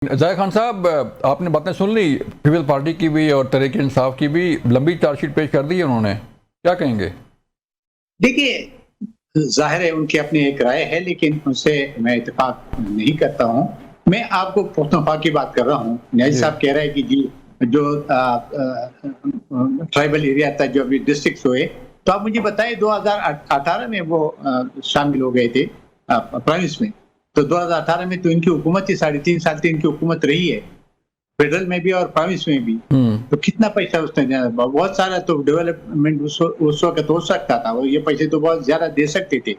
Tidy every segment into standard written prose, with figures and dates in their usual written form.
ज़ाहिर खान साहब, आपने बातें सुन ली पीपल्स पार्टी की भी और तहरीक इंसाफ की भी, लंबी चार्जशीट पेश कर दी है उन्होंने, क्या कहेंगे? देखिए, जाहिर है उनकी अपनी एक राय है, लेकिन उनसे मैं इत्तेफाक नहीं करता हूं। मैं आपको पुख्तनख्वा की बात कर रहा हूं। न्याजी जी। साहब कह रहे हैं कि जी जो ट्राइबल एरिया था, जो अभी डिस्ट्रिक्ट हुए, तो आप मुझे बताएं 2018 में वो शामिल हो गए थे प्रोविंस में। तो 2018 में तो इनकी हुकूमत थी, 3.5 साल की इनकी हुकूमत रही है, फेडरल में भी और प्रोविंस में भी। तो कितना पैसा उसने दिया? बहुत सारा तो डेवलपमेंट उस वक्त हो सकता था, और ये पैसे तो बहुत ज्यादा दे सकते थे,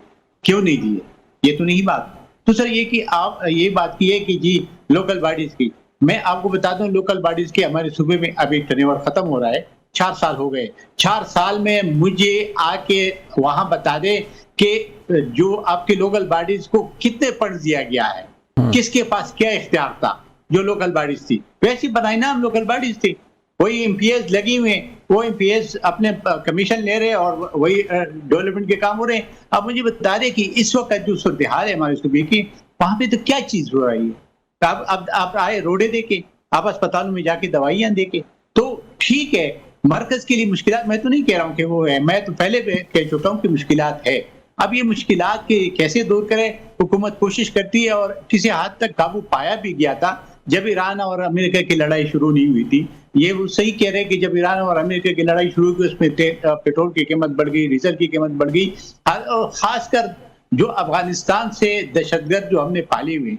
क्यों नहीं दिए? ये तो नहीं बात। तो सर ये कि आप ये बात की है कि जी लोकल बॉडीज की, मैं आपको बता दूं लोकल बॉडीज के हमारे सूबे में अभी टर्नओवर खत्म हो रहा है, 4 साल हो गए। 4 साल में मुझे आके वहां बता दे कि जो आपके लोकल बॉडीज को कितने फंड दिया गया है, किसके पास क्या इख्तियार था। जो लोकल बॉडीज थी वैसी बनाई ना, हम लोकल बॉडीज थी, वही एमपीएस लगी हुए, वो एमपीएस अपने कमीशन ले रहे और वही डेवलपमेंट के काम हो रहे हैं। अब मुझे बता दें कि इस वक्त जो सूरत हाल है हमारे सूबे की, वहां पे तो क्या चीज हो रही है। अब आप आए रोडे देके, आप अस्पतालों में जाके दवाइयां देके, तो ठीक है मरकज के लिए मुश्किलात, मैं तो नहीं कह रहा हूँ कि वो है, मैं तो पहले कह चुका हूँ कि मुश्किलात है। अब ये मुश्किलात के कैसे दूर करे, हुकूमत कोशिश करती है, और किसी हद तक काबू पाया भी गया था जब ईरान और अमेरिका की लड़ाई शुरू नहीं हुई थी। ये वो सही कह रहे हैं कि जब ईरान और अमेरिका की लड़ाई शुरू हुई, उसमें पेट्रोल की कीमत बढ़ गई, डीजल की कीमत बढ़ गई, और खासकर जो अफगानिस्तान से दहशतगर्द जो हमने पाले हुए,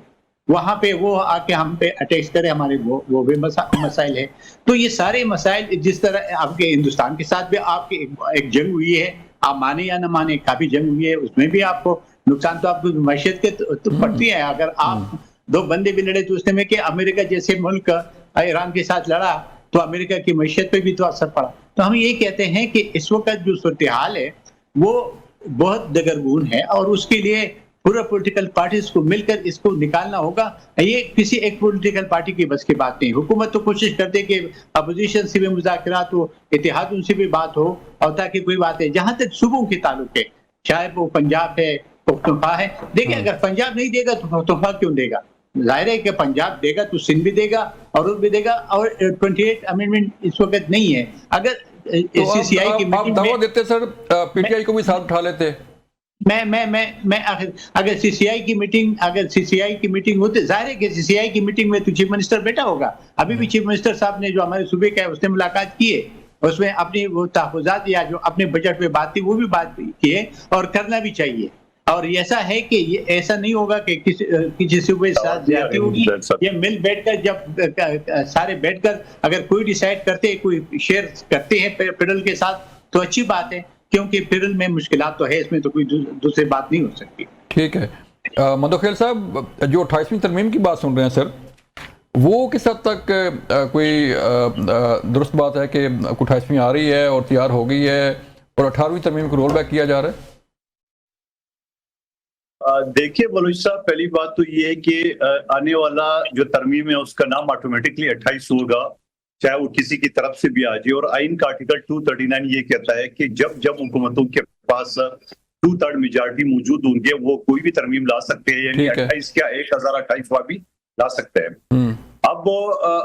वहां पे वो आके हम पे अटैक करे, हमारे वो भी मसाइल है। तो ये सारे मसाइल, जिस तरह आपके हिंदुस्तान के साथ भी आपकी एक जंग हुई है, आप माने या ना माने, काफी जंग हुई है, उसमें भी आपको नुकसान तो आपको मैशियत के तो पड़ती है। अगर आप दो बंदे भी लड़े तो उसने में कि अमेरिका जैसे मुल्क ईरान के साथ लड़ा, तो अमेरिका की मैशियत पे भी तो असर पड़ा। तो हम ये कहते हैं कि इस वक्त जो सूरत हाल है वो बहुत दगरगून है, और उसके लिए पूरा पॉलिटिकल पार्टीज को मिलकर इसको निकालना होगा। ये किसी एक पॉलिटिकल पार्टी की बस की बात नहीं। हुकूमत तो कोशिश करते कि अपोजिशन से भी मुज़ाकरात हो, इत्तेहाद उनसे भी बात हो, और ताकि कोई बात है। जहां तक सूबों के ताल्लुक है, चाहे वो पंजाब है, पख्तूनख्वा है, देखिए अगर पंजाब नहीं देगा तो पख्तूनख्वा क्यों देगा? जाहिर है कि पंजाब देगा तो सिंध भी देगा और भी देगा, और 28 अमेंडमेंट इस वक्त नहीं है। अगर तो सीसीआई की आप मीटिंग दावा में देते सर, पीटीआई को भी साथ उठा लेते। मैं अगर सीसीआई की मीटिंग होती, जाहिर है कि सीसीआई की मीटिंग में तो चीफ मिनिस्टर बैठा होगा। अभी भी चीफ मिनिस्टर साहब ने जो हमारे सूबे का है उसने मुलाकात की है, उसमें अपनी वो तहफ़्फ़ुज़ात या जो अपने बजट में बात थी वो भी बात की है, और करना भी चाहिए। और ऐसा है कि ये ऐसा नहीं होगा कि किसी सूबे के साथ ज्यादती होगी। ये मिल बैठकर, जब सारे बैठकर अगर कोई डिसाइड करते हैं, कोई शेयर करते हैं फेडरल के साथ, तो अच्छी बात है, क्योंकि फेडरल में मुश्किलात तो है, इसमें तो कोई दूसरी बात नहीं हो सकती। ठीक है। मदोखेल साहब, जो 28वीं तरमीम की बात सुन रहे हैं सर, वो किस हद तक कोई दुरुस्त बात है कि 28वीं आ रही है और तैयार हो गई है और 18वीं तरमीम को रोल बैक किया जा रहा है? देखिए बलूच साहब, पहली बात तो ये है कि आने वाला जो तरमीम है उसका नाम ऑटोमेटिकली 28 होगा, चाहे वो किसी की तरफ से भी आ जाए। और आइन का आर्टिकल 239 ये कहता है कि जब जब हुकूमतों के पास 2/3 मेजॉरिटी मौजूद होंगे वो कोई भी तरमीम ला सकते हैं, यानी 28 क्या 1028वां भी ला सकते हैं। अब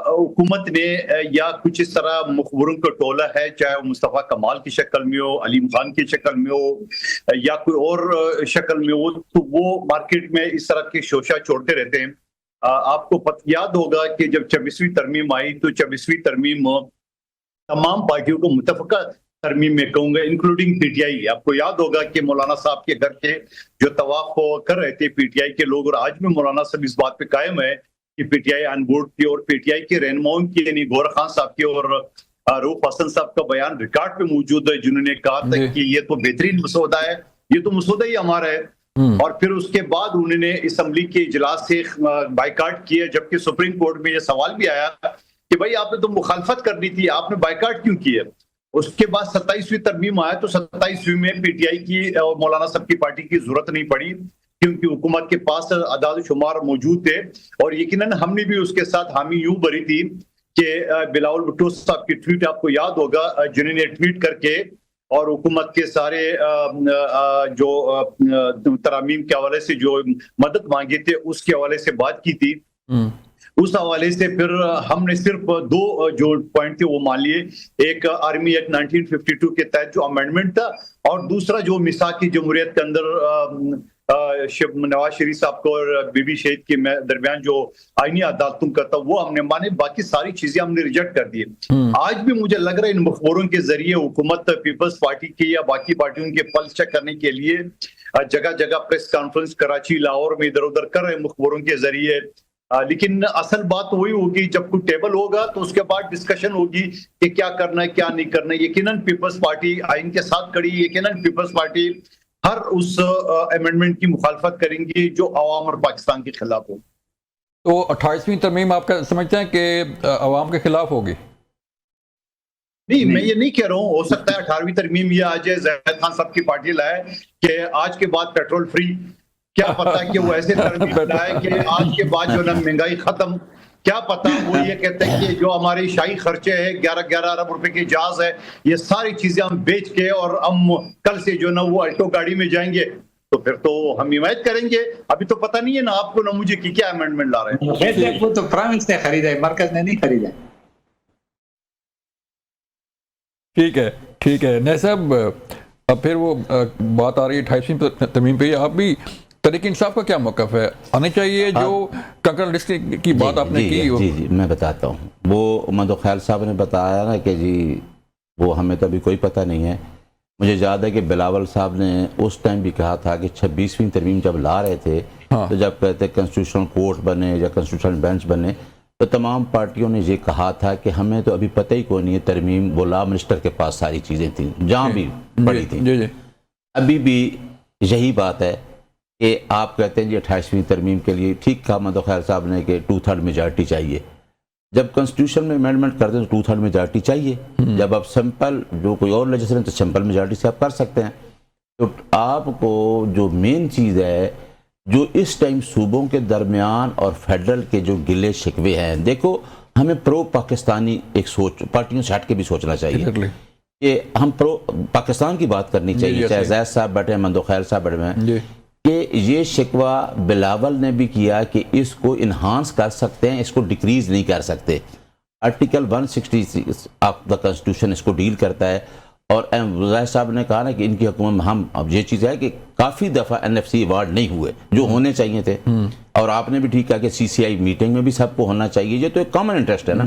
हुकूमत ने या कुछ इस तरह मुखबरों का टोला है, चाहे वो मुस्तफ़ा कमाल की शक्ल में हो, अलीम खान की शक्ल में हो, या कोई और शक्ल में हो, तो वो मार्केट में इस तरह के शोशा छोड़ते रहते हैं। आपको याद होगा कि जब 26वीं तरमीम आई तो 26वीं तरमीम तमाम पार्टियों को मुतफ़क़ा तरमीम में कहूंगा, इंक्लूडिंग पीटीआई। आपको याद होगा कि मौलाना साहब के घर के जो तवाफ कर रहे थे पीटीआई के लोग, और आज भी मौलाना साहब इस बात पे कायम है कि पीटीआई ऑन बोर्ड की, और पीटीआई के रहनुमाओं की, यानी गौहर खान साहब की और रूफ हसन साहब का बयान रिकॉर्ड पे मौजूद है, जिन्होंने कहा था कि ये तो बेहतरीन मसौदा है, ये तो मसौदा ही हमारा है। और फिर उसके बाद उन्होंने असम्बली के इजलास से बाइकाट किया, जबकि सुप्रीम कोर्ट में यह सवाल भी आया कि भाई आपने तो मुखालफत करनी थी, आपने बाइकाट क्यों किया। उसके बाद 27वीं तरमीम आया तो 27वीं में पीटीआई की और मौलाना साहब की पार्टी की जरूरत नहीं पड़ी, क्योंकि हुकूमत के पास आदाद शुमार मौजूद थे। और यकीनन हमने भी उसके साथ हामी यूं भरी थी कि बिलावल भुट्टो साहब की ट्वीट आपको याद होगा, जिन्होंने ट्वीट करके और हुकूमत के सारे जो तरामीम के हवाले से जो मदद मांगी थी उसके हवाले से बात की थी। उस हवाले से फिर हमने सिर्फ दो जो पॉइंट थे वो मान लिए, एक आर्मी एक्ट 1952 के तहत जो अमेंडमेंट था, और दूसरा जो मिसाक की जमहूरियत के अंदर नवाज शरीफ साहब को और बीबी शहीद के दरमियान जो आईनी अदालतों का था वो हमने माने, बाकी सारी चीजें हमने रिजेक्ट कर दी। आज भी मुझे लग रहा है इन मुखबरों के जरिए हुकूमत पीपल्स पार्टी की या बाकी पार्टियों के पल्स चेक करने के लिए जगह जगह प्रेस कॉन्फ्रेंस कराची लाहौर में इधर उधर कर रहे मुखबरों के जरिए, लेकिन असल बात वही होगी जब कोई टेबल होगा तो उसके बाद डिस्कशन होगी कि क्या करना है क्या नहीं करना है। यकीनन पीपल्स पार्टी आइन के साथ खड़ी, यकीनन पीपल्स पार्टी हर उस अमेंडमेंट की मुखालफत करेंगी जो अवाम और पाकिस्तान के खिलाफ हो। तो 28वीं तरमीम आपका समझते हैं कि अवाम के खिलाफ होगी? नहीं, मैं ये नहीं कह रहा हूँ, हो सकता है 18वीं तरमीम ये आज ज़ाहिद खान साहब की पार्टी लाए कि आज के बाद पेट्रोल फ्री, क्या पता कि वो ऐसे तरमीम लाए कि आज के बाद जो ना महंगाई खत्म, क्या पता वो ये कहते हैं कि जो हमारे शाही खर्चे हैं 11-11 अरब रुपए की जहाज है, ये सारी चीजें हम बेच के और हम कल से जो ना वो अल्टो गाड़ी में जाएंगे, तो फिर तो हम हिमायत करेंगे। अभी तो पता नहीं है ना आपको ना मुझे कि क्या अमेंडमेंट ला रहे हैं। वो तो प्राइवेट ने खरीदा है, मरकज ने नहीं खरीदा। ठीक है नहीं साहब, अब फिर वो बात आ रही है 28वीं तरमीम पे, आप भी तहरीक इंसाफ का क्या मौक़िफ़ है? आने चाहिए जो कंकरन लिस्ट की बात आपने की? जी मैं बताता हूँ। वो मदोखैल साहब ने बताया ना कि जी वो हमें तो अभी कोई पता नहीं है। मुझे याद है कि बिलावल साहब ने उस टाइम भी कहा था कि 26वीं तरमीम जब ला रहे थे, तो जब कहते कॉन्स्टिट्यूशनल कोर्ट बने या कॉन्स्टिट्यूशनल बेंच बने, तो तमाम पार्टियों ने ये कहा था कि हमें तो अभी पता ही कोई नहीं है तरमीम, वो लॉ मिनिस्टर के पास सारी चीज़ें थी जहाँ भी पड़ी थी। अभी भी यही बात है कि आप कहते हैं जी 28वीं तरमीम के लिए ठीक कहा मदोखैल साहब ने कि 2/3 मेजॉरिटी चाहिए। जब कॉन्स्टिट्यूशन में अमेंडमेंट करते हैं तो 2/3 मेजॉरिटी चाहिए। जब आप सिंपल जो कोई और लेजिस्लेशन तो सिंपल मेजॉरिटी से आप कर सकते हैं। तो आपको जो मेन चीज़ है, जो इस टाइम सूबों के दरमियान और फेडरल के जो गिले शिकवे हैं, देखो हमें प्रो पाकिस्तानी एक सोच पार्टियों से हट के भी सोचना चाहिए कि हम प्रो पाकिस्तान की बात करनी चाहिए। चाहे जैद साहब बैठे हैं, मंदोखैल साहब बैठे हैं, कि ये शिकवा बिलावल ने भी किया कि इसको इन्हांस कर सकते हैं, इसको डिक्रीज नहीं कर सकते। आर्टिकल 166 ऑफ द कॉन्स्टिट्यूशन इसको डील करता है। और जैद साहब ने कहा ना कि इनकी हुकूमत में हम, अब ये चीज़ है कि काफ़ी दफ़ा NFC अवार्ड नहीं हुए जो होने चाहिए थे, और आपने भी ठीक कहा कि CCI मीटिंग में भी सबको होना चाहिए, ये तो एक कॉमन इंटरेस्ट है ना।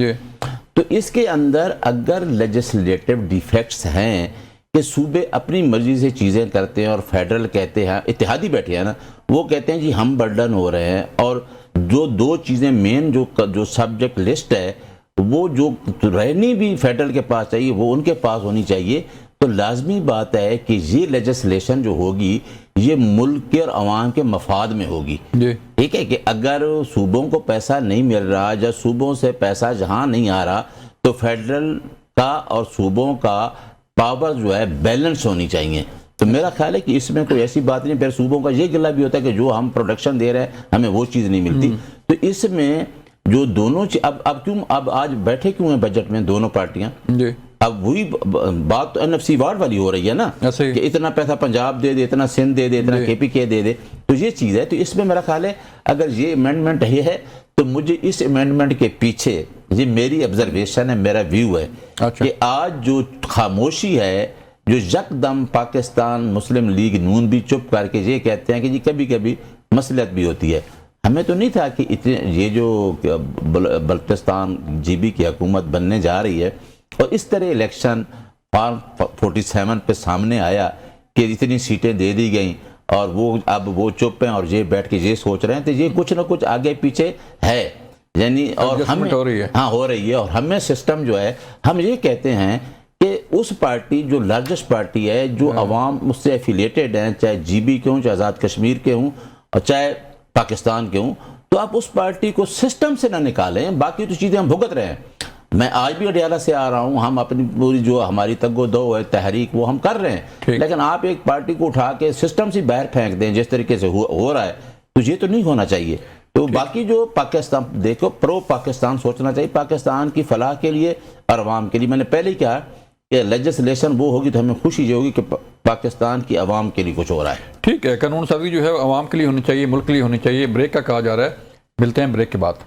तो इसके अंदर अगर लेजिस्लेटिव डिफेक्ट्स हैं कि सूबे अपनी मर्जी से चीज़ें करते हैं और फेडरल कहते हैं, इत्तेहादी बैठे हैं ना, वो कहते हैं जी हम बर्डन हो रहे हैं, और जो दो चीज़ें मेन जो सब्जेक्ट लिस्ट है वो जो रहनी भी फेडरल के पास चाहिए वो उनके पास होनी चाहिए। तो लाजमी बात है कि ये लेजिस्लेशन जो होगी ये मुल्क के और अवाम के मफाद में होगी। ठीक है कि अगर सूबों को पैसा नहीं मिल रहा या सूबों से पैसा जहाँ नहीं आ रहा, तो फेडरल का और सूबों का पावर जो है बैलेंस होनी चाहिए। तो मेरा ख्याल है कि इसमें कोई ऐसी बात नहीं। फिर सूबों का ये गिला भी होता है कि जो हम प्रोडक्शन दे रहे हैं हमें वो चीज़ नहीं मिलती। तो इसमें जो दोनों अब आज बैठे क्यों हैं बजट में दोनों पार्टियां? अब वही बात तो NFC वार्ड वाली हो रही है ना, कि इतना पैसा पंजाब दे दे, इतना सिंध दे दे, इतना KPK दे दे। तो ये चीज़ है। तो इसमें मेरा ख्याल है अगर ये अमेंडमेंट ये है तो मुझे इस अमेंडमेंट के पीछे, ये मेरी ऑब्जर्वेशन है, मेरा व्यू है कि आज जो खामोशी है, जो यकदम पाकिस्तान मुस्लिम लीग नून भी चुप करके ये कहते हैं कि जी कभी कभी मसलियत भी होती है। हमें तो नहीं था कि इतने ये जो बल्तिस्तान GB की हुकूमत बनने जा रही है और इस तरह इलेक्शन फॉर्म 47 पे सामने आया कि इतनी सीटें दे दी गई और वो अब वो चुप हैं और ये बैठ के ये सोच रहे हैं। तो ये कुछ ना कुछ आगे पीछे है, यानी और हमें हो रही है। और हमें सिस्टम जो है, हम ये कहते हैं कि उस पार्टी जो लार्जेस्ट पार्टी है, जो अवाम उससे एफिलिएटेड हैं, चाहे GB के हों, चाहे आज़ाद कश्मीर के हों और चाहे पाकिस्तान के हूँ, तो आप उस पार्टी को सिस्टम से ना निकालें। बाकी तो चीज़ें हम भुगत रहे हैं। मैं आज भी अडियाला से आ रहा हूँ, हम अपनी पूरी जो हमारी तगो-दो है तहरीक वो हम कर रहे हैं, लेकिन आप एक पार्टी को उठा के सिस्टम से बाहर फेंक दें जिस तरीके से हो रहा है, तो ये तो नहीं होना चाहिए। तो बाकी जो पाकिस्तान, देखो प्रो पाकिस्तान सोचना चाहिए, पाकिस्तान की फलाह के लिए और अवाम के लिए। मैंने पहले ही कहा कि लेजिस्लेशन वो होगी तो हमें खुशी ये होगी कि पाकिस्तान की आवाम के लिए कुछ हो रहा है। ठीक है, कानून साजी जो है आवाम के लिए होनी चाहिए, मुल्क के लिए होनी चाहिए। ब्रेक का कहा जा रहा है, मिलते हैं ब्रेक के बाद।